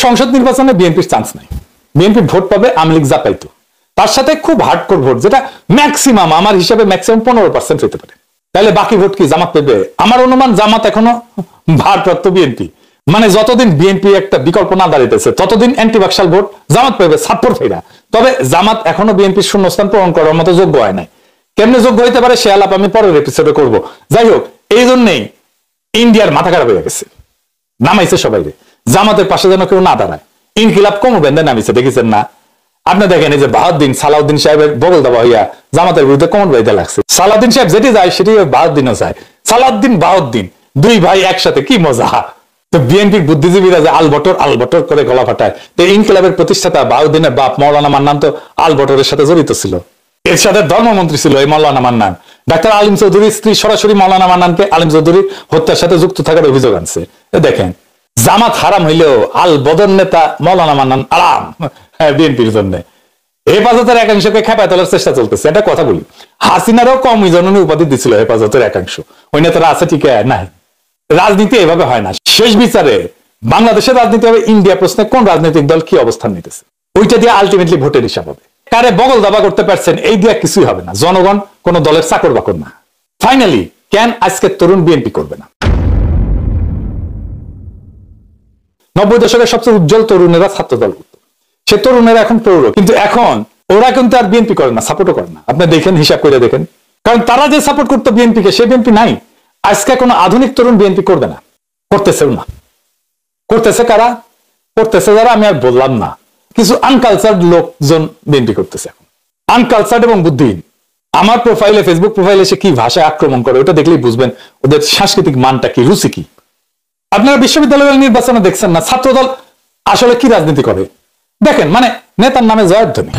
সংসদ নির্বাচনে বিএনপির চান্স নাই। বিএনপি ভোট পাবে আওয়ামী লীগ যা পাইতো তার সাথে খুব হার্ডকোর ভোট, যেটা ম্যাক্সিমাম আমার হিসাবে ম্যাক্সিমাম 15% হইতে পারে। তাহলে বাকি ভোট কি জামাত পেবে? আমার অনুমান জামাত এখনো ভারপ্রাপ্ত বিএনপি, মানে যতদিন বিএনপি একটা বিকল্প না দাঁড়াইতেছে ততদিন অ্যান্টিবাক্সাল ভোট জামাত পেবে ছাত্র ফেরা। তবে জামাত এখনো বিএনপির শূন্যস্থান পূরণ করার মতো যোগ্য হয় নাই। কেমনে যোগ্য হইতে পারে সে আলাপ আমি পরের এপিসোডে করবো। যাই হোক, এই জন্যই ইন্ডিয়ার মাথা খারাপ হয়ে গেছে, নামাইছে সবাই জামাতের পাশে যেন কেউ না দাঁড়ায়। ইনকিলাব কোমর বেঁধে নামিছে, দেখেছেন না? আপনি দেখেন এই যে বাহাউদ্দিন সালাউদ্দিন সাহেবের বগল দাবা হইয়া জামাতের বিরুদ্ধে কোমর বেঁধে লাগছে। সালাউদ্দিন সাহেব যেটি যায় সেটি বাহাউদ্দিনও যায়। সালাউদ্দিন বাহাউদ্দিন দুই ভাই একসাথে, কি মজা। তো বিএনপির বুদ্ধিজীবীরা যে আলবটর করে গলা ফাটায়। তো ইনকিলাবের প্রতিষ্ঠাতা বাহাউদ্দিনের বাপ মৌলানা মান্নান তো আলবটরের সাথে জড়িত ছিল। এর সাথে ধর্মমন্ত্রী ছিল এই মৌলানা মান্নান। ডাক্তার আলিম চৌধুরীর স্ত্রী সরাসরি মৌলানা মান্নানকে আলিম চৌধুরীর হত্যার সাথে যুক্ত থাকার অভিযোগ আনছে। দেখেন, জামাত হারাম হইলেও আল বদর নেতা মৌলানা মান্নান আরাম বিএনপির জন্য। হেফাজতের একাংশকে খেপায় তোলার চেষ্টা চলতেছে। এটা কথা বলি, হাসিনারও কম জননী উপাধি দিছিল হেফাজতের একাংশ, ওই নেতারা আছে ঠিক নাই। রাজনীতি এভাবে হয় না। শেষ বিচারে বাংলাদেশের রাজনীতি হবে ইন্ডিয়া প্রশ্নে কোন রাজনৈতিক দল কি অবস্থান নিতেছে, ওইটা দিয়ে আলটিমেটলি ভোটের হিসাব হবে। কারে বগল দাবা করতে পারছেন এই দিয়ে কিছুই হবে না। জনগণ কোন দলের চাকর বাকর না। ফাইনালি কেন আজকে তরুণ বিএনপি করবে না? 90 দশকের সবচেয়ে উজ্জ্বল তরুণেরা ছাত্র দল করত, সে তরুণেরা এখন পৌর, কিন্তু এখন ওরা কিন্তু আর বিএনপি করে না, সাপোর্টও করে না। আপনি দেখেন, হিসাব করে দেখেন, কারণ তারা যে সাপোর্ট করতো বিএনপিকে সে বিএনপি নাই। আজকে কোনো আধুনিক তরুণ বিএনপি করবে না, করতেছেও না। করতেছে কারা? করতেছে যারা আমি আর বললাম না, কিছু আনকালচার্ড লোকজন বিএনপি করতেছে এখন, আনকালচার্ড এবং বুদ্ধিহীন। আমার প্রোফাইলে, ফেসবুক প্রোফাইলে সে কি ভাষায় আক্রমণ করে ওটা দেখলেই বুঝবেন ওদের সাংস্কৃতিক মানটা কি, রুচি কি। আপনারা বিশ্ববিদ্যালয়ের নির্বাচনে দেখছেন না ছাত্রদল আসলে কি রাজনীতি করে? দেখেন, মানে নেতার নামে জয়ধ্বনি।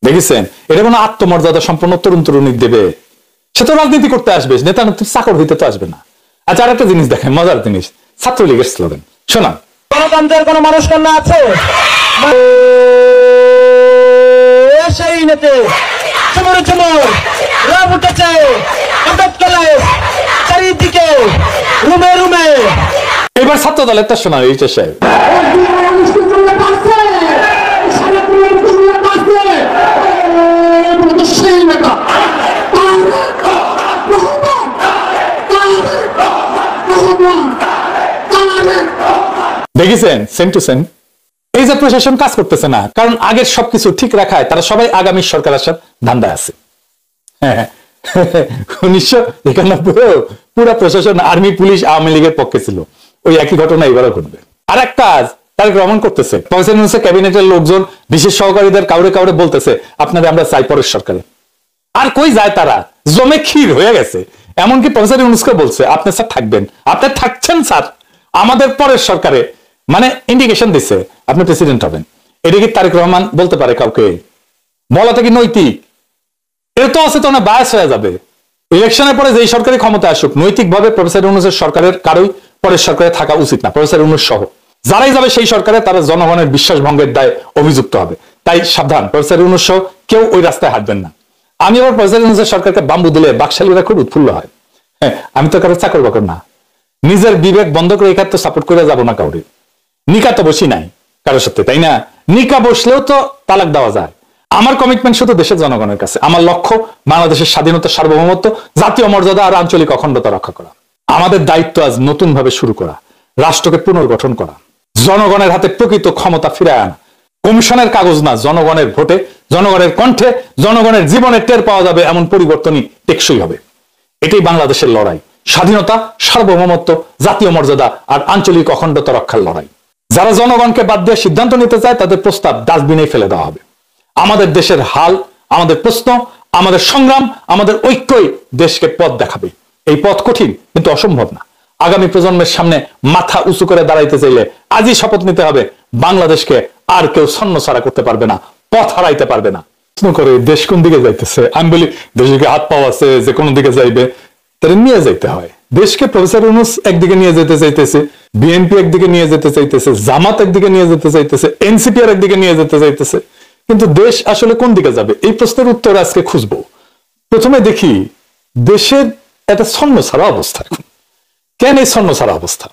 দেখেছেন, এটা কোনো আত্মমর্যাদা সম্পন্ন তরুণ তরুণী দেবে? সে তো রাজনীতি করতে আসবে, নেতা নেত্রী চাকর হইতে তো আসবে না। আচ্ছা, আর একটা জিনিস দেখেন, মজার জিনিস, ছাত্রলীগের স্লোগান শোনা, গণতন্ত্রের কোন মানুষ কন্যা আছে? সেই নেতে চমর চমর রাব উঠেছে চারিদিকে, রুমে রুমে। এবার ছাত্র দলের তা শোনা, এইচ সাহেব দেখেছেন, সেম টু সেম। এই যে প্রশাসন কাজ করতেছে না, কারণ আগের সবকিছু ঠিক রাখায় তারা সবাই আগামী সরকারের সাথে ধান্দায় আছে। 1991 পুরা প্রশাসন আর্মি পুলিশ আওয়ামী লীগের পক্ষে ছিল, ওই একই ঘটনা এবারও ঘটবে। আর এক কাজ তারেক রহমান করতেছে, ক্যাবিনেটের লোকজন বিশেষ সহকারীদের কাউরে কাউরে বলতেছে আপনাদের আমরা চাই পরের সরকারে। আর কই যায় তারা, জমে ক্ষীর হয়ে গেছে। এমনকি প্রফেসর ইউনূসকে বলছে আপনি স্যার থাকবেন, আপনি থাকছেন স্যার আমাদের পরের সরকারে, মানে ইন্ডিকেশন দিচ্ছে আপনি প্রেসিডেন্ট হবেন। এটা কি তারেক রহমান বলতে পারে কাউকে? বলাটা কি নৈতিক? এটা তো আছে তো না, বায়াস হয়ে যাবে। ইলেকশনের পরে যেই সরকারি ক্ষমতা আসুক, নৈতিকভাবে প্রফেসর ইউনূসের সরকারের কারোই পরের সরকারে থাকা উচিত না। প্রফেসর ইউনূস সহ যারাই যাবে সেই সরকারে তারা জনগণের বিশ্বাস ভঙ্গের দায়ে অভিযুক্ত হবে। তাই সাবধান, প্রফেসর ইউনূস সহ কেউ ওই রাস্তায় হাঁটবেন না। আমি আবার প্রফেসর ইউনূসের সরকারকে বাম্বু দিলে বাকশালীরা খুব উৎফুল্ল হয়। হ্যাঁ, আমি তো কারো চাকর বাকর না, নিজের বিবেক বন্ধ করে এখানে তো সাপোর্ট করে যাবো না কাউরে। নিকা তো বসি নাই কারোর সাথে, তাই না? নিকা বসলেও তো তালাক দেওয়া যায়। আমার কমিটমেন্ট শুধু দেশের জনগণের কাছে। আমার লক্ষ্য বাংলাদেশের স্বাধীনতা, সার্বভৌমত্ব, জাতীয় মর্যাদা আর আঞ্চলিক অখণ্ডতা রক্ষা করা। আমাদের দায়িত্ব আজ নতুন ভাবে শুরু করা, রাষ্ট্রকে পুনর্গঠন করা, জনগণের হাতে প্রকৃত ক্ষমতা ফিরায় আনা। কমিশনের কাগজ না, জনগণের ভোটে, জনগণের কণ্ঠে, জনগণের জীবনে টের পাওয়া যাবে এমন পরিবর্তনই টেকসই হবে। এটাই বাংলাদেশের লড়াই, স্বাধীনতা, সার্বভৌমত্ব, জাতীয় মর্যাদা আর আঞ্চলিক অখণ্ডতা রক্ষার লড়াই। যারা জনগণকে বাদ দিয়ে সিদ্ধান্ত নিতে চায় তাদের প্রস্তাব ডাস্টবিনে ফেলে দেওয়া হবে। আমাদের দেশের হাল, আমাদের প্রশ্ন, আমাদের সংগ্রাম, আমাদের ঐক্যই দেশকে পথ দেখাবে। এই পথ কঠিন কিন্তু অসম্ভব না। আগামী প্রজন্মের সামনে মাথা উঁচু করে দাঁড়াইতে চাইলে আজই শপথ নিতে হবে, বাংলাদেশকে আর কেউ ছন্নছাড়া করতে পারবে না, পথ হারাইতে পারবে না। প্রশ্ন করে দেশ কোন দিকে যাইতেছে, আমি বলি দেশকে হাত পাওয়া আছে, যে কোনো দিকে যাইবে তাহলে নিয়ে যাইতে হয়। দেশকে প্রফেসর ইউনূস একদিকে নিয়ে যেতে চাইতেছে, বিএনপি একদিকে নিয়ে যেতে চাইতেছে, জামাত একদিকে নিয়ে যেতে চাইতেছে, এনসিপি আর একদিকে নিয়ে যেতে চাইতেছে, কিন্তু দেশ আসলে কোন দিকে যাবে এই প্রশ্নের উত্তর আজকে খুঁজবো। প্রথমে দেখি দেশের এটা ছন্ন ছাড়া অবস্থা। এখন কেন এই ছন্ন ছাড়া অবস্থা?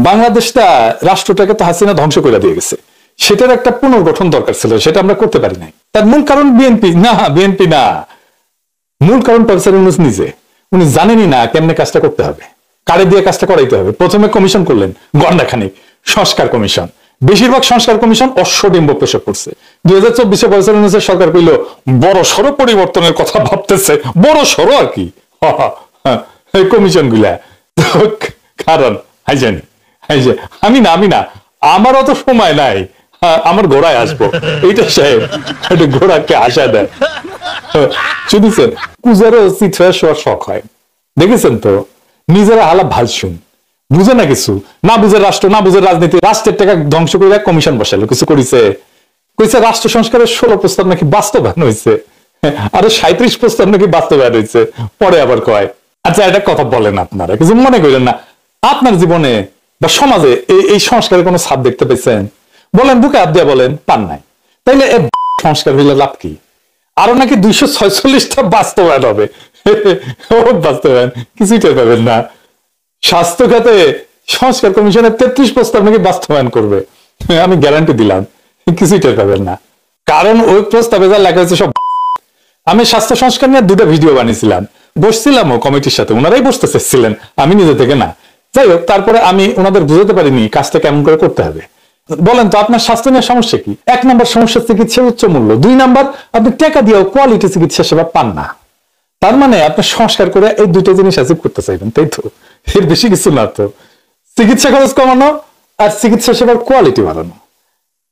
বাংলাদেশটা রাষ্ট্রটাকে তো হাসিনা ধ্বংস করে দিয়ে গেছে, সেটার একটা পুনর্গঠন দরকার ছিল, সেটা আমরা করতে পারি নাই। তার মূল কারণ বিএনপি না, মূল কারণ প্রফেসর ইউনূস নিজে। উনি জানেনই না কেমনে কাজটা করতে হবে, কারে দিয়ে কাজটা করাইতে হবে। প্রথমে কমিশন করলেন গন্ডাখানিক, সংস্কার কমিশন। বেশিরভাগ সংস্কার কমিশন অশ্বডিম্ব পেশা করছে। 2024 প্রফেসর ইউনূসের সরকার কইল বড় সড়ো পরিবর্তনের কথা ভাবতেছে, বড় সড়ো আর কি এই কমিশন গুলা। কারণ আমি না আমার অত সময় নাই, আমার ঘোড়ায় আসবো, এইটা সাহেব একটা ঘোড়াকে আশা দেয়। শুনেছেন কুজারও চিত হয়ে শোয়ার শখ হয়, দেখেছেন তো? নিজেরা হালা ভাল শুন, বুঝে না কিছু, না বুঝে রাষ্ট্র, না বুঝে রাজনীতি, রাষ্ট্রের টাকা ধ্বংস করে কমিশন বসালো, কিছু করেছে? কইছে রাষ্ট্র সংস্কারের 16 প্রস্তাব নাকি বাস্তবায়ন হয়েছে, আরো 37 প্রস্তাব নাকি বাস্তবায়ন হয়েছে। পরে আবার কয় আচ্ছা এটা কথা বলেন আপনারা, কিছু মনে করেন না, আপনার জীবনে বা সমাজে এই সংস্কারের কোনো ছাপ দেখতে পেয়েছেন? বলেন, বুকে হাত দিয়ে বলেন পান নাই। তাইলে সংস্কার হইলে লাভ কি? আরো নাকি 246টা বাস্তবায়ন হবে। বাস্তবায়ন কিছুই টের পাবেন না। স্বাস্থ্য খাতে সংস্কার কমিশনের 33 প্রস্তাব নাকি বাস্তবায়ন করবে, আমি গ্যারান্টি দিলাম, কিছুই টের পাবেন না। কারণ ওই প্রস্তাবে যা লেখা হয়েছে সব। আমি স্বাস্থ্য সংস্কার নিয়ে 2টা ভিডিও বানিয়েছিলাম, বসছিলাম ও কমিটির সাথে, ওনারাই বসতে চেয়েছিলেন, আমি নিজে থেকে না। যাই হোক, তারপরে আমি ওনাদের বুঝাতে পারিনি কাজটা কেমন করে করতে হবে। বলেন তো আপনার স্বাস্থ্য নিয়ে সমস্যা কি? 1 নম্বর সমস্যা চিকিৎসার উচ্চ মূল্য, 2 নম্বর আপনি টাকা দিয়েও কোয়ালিটি চিকিৎসা সেবা পান না। তার মানে আপনি সংস্কার করে এই 2টা জিনিস অ্যাচিভ করতে চাইবেন, তাই তো? এর বেশি কিছু না তো। চিকিৎসা খরচ কমানো আর চিকিৎসা সেবার কোয়ালিটি বাড়ানো।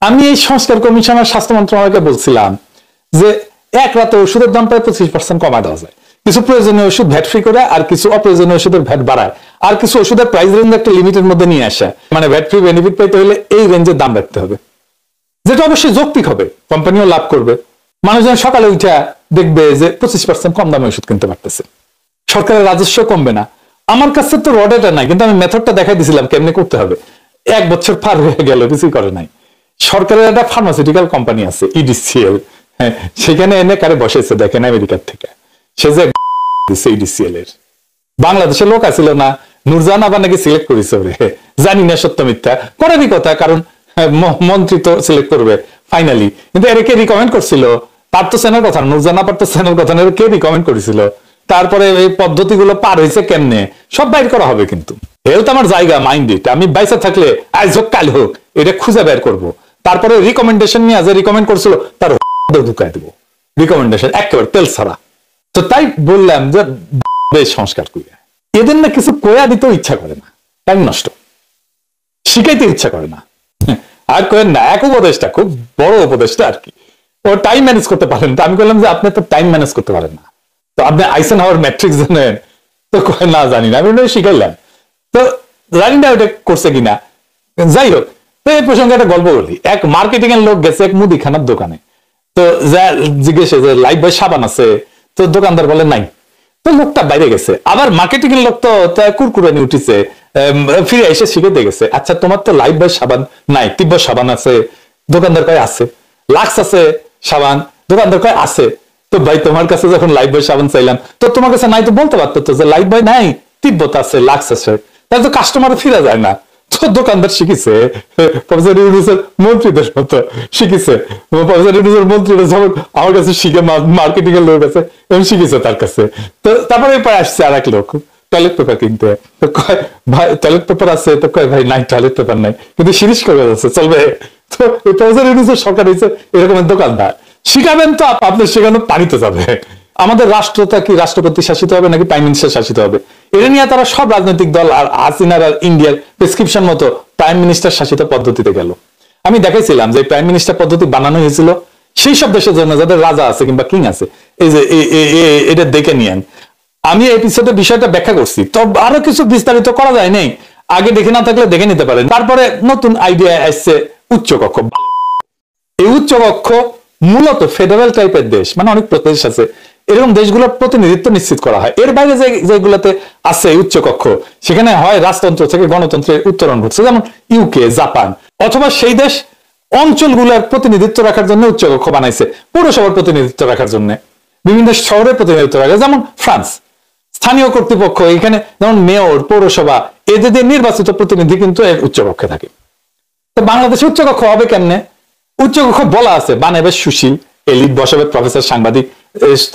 আমি এই সংস্কার কমিশন আর স্বাস্থ্য মন্ত্রণালয়কে বলছিলাম যে এক রাতে ওষুধের দাম প্রায় 25% কমায় দেওয়া যায়, কিছু প্রয়োজনীয় ওষুধ ভ্যাট ফ্রি করে আর কিছু অপ্রয়োজনীয় ওষুধের ভ্যাট বাড়ায়, আর কিছু ওষুধের প্রাইস রেঞ্জ একটা লিমিটের মধ্যে নিয়ে আসে। মানে ভ্যাট ফ্রি বেনিফিট পেতে হলে এই রেঞ্জের দাম রাখতে হবে, যেটা অবশ্যই যৌক্তিক হবে, কোম্পানিও লাভ করবে। মানুষজন সকালে উঠে দেখবে যে 25% কম দামে ওষুধ কিনতে পারতেছে, সরকারের রাজস্ব কমবে না। আমার কাছে তো রডেটা নাই, কিন্তু আমি মেথডটা দেখাই দিয়েছিলাম কেমনে করতে হবে। 1 বছর পার হয়ে গেল, কিছুই করে নাই। সরকারের একটা ফার্মাসিউটিক্যাল কোম্পানি আছে ইডিসিএল, হ্যাঁ, সেখানে এনে কারে বসেছে দেখেন আমেরিকার থেকে, সে যে ইডিসিএল এর বাংলাদেশের লোক আছিল না, নুরজান আবার নাকি সিলেক্ট করেছে ওরে, জানি না সত্য মিথ্যা, করারই কথা, কারণ মন্ত্রী তো সিলেক্ট করবে ফাইনালি। কিন্তু এর কে রিকমেন্ড করছিল? তার তো সেনার কথা, নুরজান আবার তো সেনার কথা, কে রিকমেন্ড করেছিল? তারপরে এই পদ্ধতিগুলো পার হয়েছে কেমনে সব বাইর করা হবে। কিন্তু এও তো আমার জায়গা মাইন্ডেড, আমি বাইসা থাকলে আজ হোক কাল হোক এটা খুঁজে বের করবো। তারপরে রিকমেন্ডেশন নিয়ে যে রিকমেন্ড করছিল তার ঢুকাই দেবো, রিকমেন্ডেশন একেবারে তেল ছাড়া। তো তাই বললাম যে সংস্কার করি, এদের না কিছু কয়া দিতেও ইচ্ছা করে না, টাইম নষ্ট, শিখাইতে ইচ্ছা করে না। আর কয়েন না, এক উপদেশটা খুব বড় উপদেশটা আর কি, ও টাইম ম্যানেজ করতে পারেন। তো আমি বললাম যে আপনি তো টাইম ম্যানেজ করতে পারেন না, তো আপনি আইসেনহাওয়ার ম্যাট্রিক্স জানেন? তো কয় না জানি না। আমি শিখাইলাম, তো জানি না ওটা করছে কিনা। যাই হোক, তো এই প্রসঙ্গে একটা গল্প বলি। এক মার্কেটিং এর লোক গেছে এক মুদিখানার দোকানে, তো যা জিজ্ঞেসে যে লাইফ বয় সাবান আছে? তো দোকানদার বলে নাই। তো লোকটা বাইরে গেছে, আবার মার্কেটিং এর লোক তো কুরকুরানি উঠিছে, ফিরে এসে শিখে গেছে, আচ্ছা তোমার তো লাইফ বয় সাবান নাই, তিব্বত সাবান আছে? দোকানদার কয় আছে। লাক্স আছে সাবান? দোকানদার কয় আছে। তো ভাই তোমার কাছে যখন লাইফ বয় সাবান চাইলাম, তো তোমার কাছে নাই, তো বলতে পারতো তো যে লাইফ বয় নাই, তিব্বত আছে, লাক্স আছে, তাহলে তো কাস্টমার ফিরে যায় না। তো দোকানদার শিখেছে প্রফেসর ইউনূসের মন্ত্রীদের মতো শিখেছে। প্রফেসর ইউনূসের মন্ত্রীরা যখন আমার কাছে শিখে, মার্কেটিং এর লোক আছে এবং শিখেছে তার কাছে। তো তারপরে এরপরে আসছে আর এক লোক টয়লেট পেপার কিনতে, তো কয় ভাই টয়লেট পেপার আছে? তো কয় ভাই নাই, টয়লেট পেপার নাই, কিন্তু সিরিজ করে আছে, চলবে? তো প্রফেসর ইউনূসের সরকার হয়েছে এরকমের দোকানদার। শিখাবেন তো আপনি শেখানো পানিতে যাবে। আমাদের রাষ্ট্রটা কি রাষ্ট্রপতি শাসিত হবে নাকি প্রাইম মিনিস্টার শাসিত হবে? এটা নিয়ে তারা সব রাজনৈতিক দল আর হাসিনার আর ইন্ডিয়ার প্রেসক্রিপশন মতো প্রাইম মিনিস্টার শাসিত পদ্ধতিতে গেল। আমি দেখাইছিলাম যে প্রাইম মিনিস্টার পদ্ধতি বানানো হয়েছিল সেই সব দেশের জন্য যাদের রাজা আছে কিংবা কিং আছে, এই যে এটা দেখে নিয়েন। আমি এপিসোডে বিষয়টা ব্যাখ্যা করছি, তো আরো কিছু বিস্তারিত করা যায় নাই, আগে দেখে না থাকলে দেখে নিতে পারেন। তারপরে নতুন আইডিয়া আসছে উচ্চকক্ষ। এই উচ্চকক্ষ মূলত ফেডারেল টাইপের দেশ, মানে অনেক প্রদেশ আছে, এরকম দেশগুলোর প্রতিনিধিত্ব নিশ্চিত করা হয়। এর বাইরে যেগুলোতে আছে উচ্চকক্ষ, সেখানে হয় রাজতন্ত্র থেকে গণতন্ত্রের উত্তরণ ঘটছে, যেমন ইউকে, জাপান, অথবা সেই দেশ অঞ্চলগুলোর প্রতিনিধিত্ব রাখার জন্য উচ্চকক্ষ বানাইছে, পৌরসভার প্রতিনিধিত্ব রাখার জন্য। বিভিন্ন শহরে প্রতিনিধিত্ব রাখে, যেমন ফ্রান্স। স্থানীয় কর্তৃপক্ষ এখানে যেমন মেয়র, পৌরসভা, এদের দিয়ে নির্বাচিত প্রতিনিধি কিন্তু এর উচ্চকক্ষে থাকে। তো বাংলাদেশে উচ্চকক্ষ হবে কেমনে? উচ্চকক্ষ বলা আছে বানাবে সুশীল, এলিট বসাবে প্রফেসর, সাংবাদিক,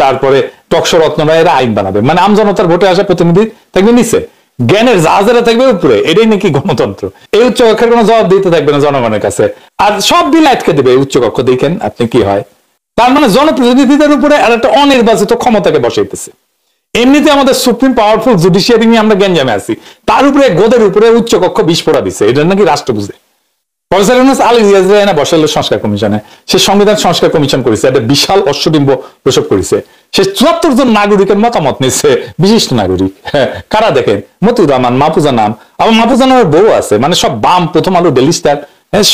তারপরে টকশো রত্নরা, এরা আইন বানাবে। মানে আমজনতার ভোটে আসা প্রতিনিধি থাকবে নিচে, জ্ঞানের জাহাজেরা থাকবে উপরে। এটাই নাকি গণতন্ত্র। এই উচ্চকক্ষের কোনো জবাব দিতে থাকবে না জনগণের কাছে, আর সব বিল আটকে দেবে উচ্চকক্ষ। দেখেন আপনি কি হয়। তার মানে জনপ্রতিনিধিদের উপরে আর একটা অনির্বাচিত ক্ষমতাকে বসাইতেছে। এমনিতে আমাদের সুপ্রিম পাওয়ারফুল জুডিশিয়ারি নিয়ে আমরা গ্যাঞ্জামে আছি, তার উপরে গোদের উপরে উচ্চকক্ষ বিস্ফোরা দিচ্ছে। এটা নাকি রাষ্ট্র বুঝে। প্রফেসর ইউনূস আলী রিয়াজ বসাইল সংস্কার কমিশনে, সে সংবিধান সংস্কার কমিশন করেছে, একটা বিশাল অশ্বডিম্ব প্রসব করেছে। সে 74 জন নাগরিকের মতামত নিচ্ছে, বিশিষ্ট নাগরিক। হ্যাঁ, কারা দেখেন? মতিউর রহমান, মাহফুজা নাম, আবার মাহফুজা নামের বউ আছে। মানে সব বাম, প্রথম আলো, ডেইলি স্টার,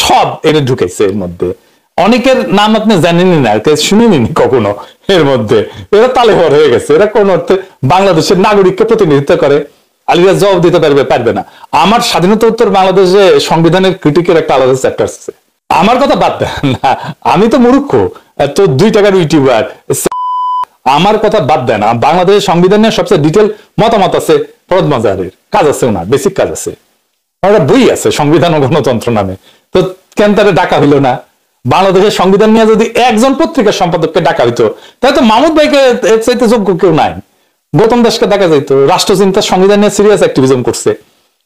সব এনে ঢুকেছে এর মধ্যে। অনেকের নাম আপনি জানেনই না, শুনেনি কখনো এর মধ্যে। এরা তালেবর হয়ে গেছে। এরা কোন অর্থে বাংলাদেশের নাগরিককে প্রতিনিধিত্ব করে? আলিরাজ জবাব দিতে পারবে না। আমার স্বাধীনতা উত্তর বাংলাদেশে সংবিধানের ক্রিটিকের একটা আলাদা চ্যাপ্টার আছে। আমার কথা বাদ দেন না, আমি তো মূর্খ, তো 2 টাকার ইউটিউবার। আমার কথা বাদ দেন, বাংলাদেশের সংবিধান নিয়ে সবচেয়ে ডিটেল মতামত আছে ফরদ মাজারের। কাজ আছে ওনার, বেসিক কাজ আছে। একটা বই আছে সংবিধান ও গণতন্ত্র নামে। তো কেন তারা ডাকা হইল না? বাংলাদেশের সংবিধান নিয়ে যদি একজন পত্রিকার সম্পাদককে ডাকা হইতো, তাহলে তো মাহমুদ ভাইকে এর চাইতে যোগ্য কেউ নাই। গৌতম দাসকে দেখা যাইতো, রাষ্ট্রচিন্তার সংবিধান নিয়ে সিরিয়াস অ্যাক্টিভিজম করছে।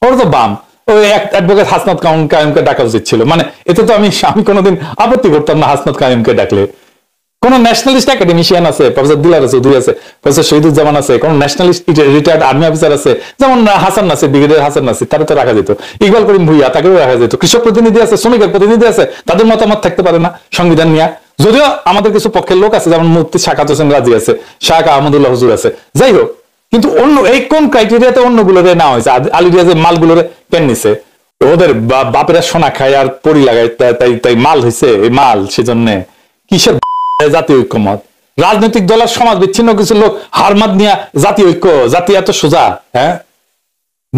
ওর তো বাম, ওই অ্যাডভোকেট হাসনাত কাইমকে ডাকা উচিত ছিল। মানে এতে তো আমি কোনোদিন আপত্তি করতাম না হাসনাত কাইমকে ডাকলে। কোন ন্যাশনালিস্ট একাডেমিশিয়ান আছে, প্রফেসর দিলারা চৌধুরী আছে, প্রফেসর শহীদুজ্জামান আছে, কোন ন্যাশনালিস্ট রিটায়ার্ড আর্মি অফিসার আছে, যেমন হাসান নাসির, ব্রিগেডিয়ার হাসান নাসির, তারা তো রাখা যেত। ইকবাল করিম ভুইয়া, তাকেও রাখা যেত। কৃষক প্রতিনিধি আছে, শ্রমিকের প্রতিনিধি আছে, তাদের মতামত থাকতে পারে না সংবিধান নিয়ে? যদিও আমাদের কিছু পক্ষের লোক আছে, যেমন মুফতি শাকাত হোসেন রাজি আছে, শাহ আহমদুল্লাহ হুজুর আছে। যাই হোক, কিন্তু অন্য এই কোন ক্রাইটেরিয়াতে অন্যগুলোরে নেওয়া হয়েছে? আলী রিয়াজের মালগুলোরে কেন নিছে? ওদের বাপেরা সোনা খায় আর পরি লাগায়, তাই মাল হয়েছে। এই মাল সেজন্য কিসের জাতীয় ঐক্যমত? রাজনৈতিক দলের সমাজ বিচ্ছিন্ন কিছু লোক হারমাদ নিয়ে জাতীয় ঐক্য, জাতি এত সোজা? হ্যাঁ,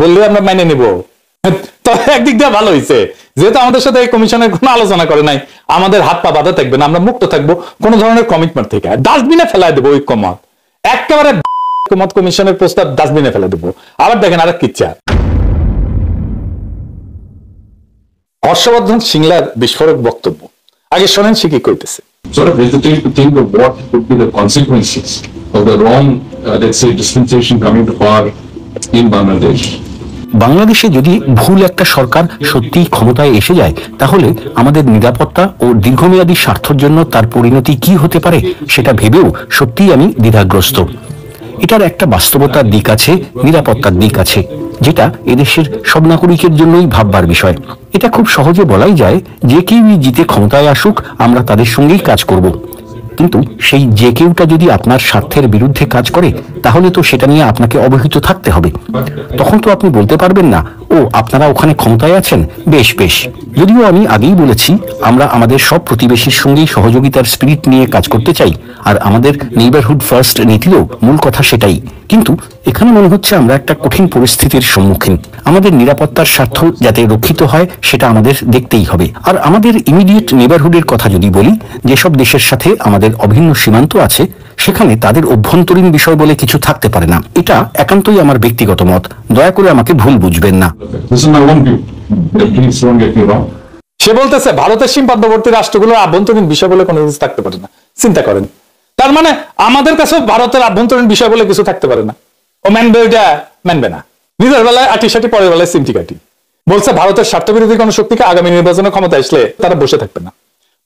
বললে আমরা মেনে নিব। তবে একদিক দিয়ে ভালো হয়েছে, যেহেতু আমাদের সাথে এই কমিশনের কোনো আলোচনা করে নাই, আমাদের হাত পা বাধা থাকবে না, আমরা মুক্ত থাকবো কোন ধরনের কমিটমেন্ট থেকে। ডাস্টবিনে ফেলাই দেবো ঐক্যমত, একেবারে ঐক্যমত কমিশনের প্রস্তাব ডাস্টবিনে ফেলে দেবো। আবার দেখেন আরেক কিচ্ছা, হর্ষবর্ধন সিংলার বিস্ফোরক বক্তব্য। আগে শোনেন সে কি কইতেছে। Sort of hesitate to think of what would be the consequences of the wrong, let's say, dispensation coming to power in Bangladesh. বাংলাদেশে যদি ভুল একটা সরকার সত্যি ক্ষমতায় এসে যায়, তাহলে আমাদের নিরাপত্তা ও দীর্ঘমেয়াদী স্বার্থের জন্য তার পরিণতি কি হতে পারে সেটা ভেবেও সত্যিই আমি দ্বিধাগ্রস্ত। এটার একটা বাস্তবতার দিক আছে, নিরাপত্তার দিক আছে, যেটা এদেশের সব নাগরিকের জন্যই ভাববার বিষয়। এটা খুব সহজে বলাই যায়, যে কেউই জিতে ক্ষমতায় আসুক, আমরা তাদের সঙ্গেই কাজ করব। কিন্তু সেই যে কেউটা যদি আপনার স্বার্থের বিরুদ্ধে কাজ করে, তাহলে তো সেটা নিয়ে আপনাকে অবহিত থাকতে হবে। তখন তো আপনি বলতে পারবেন না, ও আপনারা ওখানে ক্ষমতায় আছেন, বেশ বেশ। যদিও আমি আগেই বলেছি, আমরা আমাদের সব প্রতিবেশীর সঙ্গেই সহযোগিতার স্পিরিট নিয়ে কাজ করতে চাই, আর আমাদের নেইবারহুড ফার্স্ট নীতিরও মূল কথা সেটাই। কিন্তু এখানে মনে হচ্ছে আমরা একটা কঠিন পরিস্থিতির সম্মুখীন। আমাদের নিরাপত্তার স্বার্থ যাতে রক্ষিত হয় সেটা আমাদের দেখতেই হবে। আর আমাদের ইমিডিয়েট নেইবারহুডের কথা যদি বলি, যেসব দেশের সাথে আমাদের অভিন্ন সীমান্ত আছে, সেখানে তাদের অভ্যন্তরীণ বিষয় বলে কিছু থাকতে পারে না। এটা একান্তই আমার ব্যক্তিগত মত, দয়া করে আমাকে ভুল বুঝবেন না। This is my own view. Please don't get me wrong. সে বলতেছে ভারতের সীমান্তবর্তী রাষ্ট্রগুলোর আভ্যন্তরীণ বিষয় বলে কোনো কিছু থাকতে পারে না। চিন্তা করেন, তার মানে আমাদের কাছেও ভারতের আভ্যন্তরীণ বিষয় বলে কিছু থাকতে পারে না। ও মানবে, ওইটা মানবে না। নিজের বেলায় আটিসাটি, পরের বেলায় সিমটি কাটি। বলছে ভারতের স্বার্থবিরোধী কোন শক্তিকে আগামী নির্বাচনে ক্ষমতা আসলে তারা বসে থাকবে না।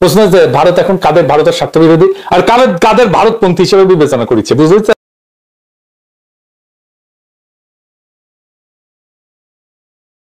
প্রশ্ন যে ভারত এখন কাদের ভারতের স্বার্থবিরোধী আর কাদের ভারতপন্থী হিসেবে বিবেচনা করেছে, বুঝতে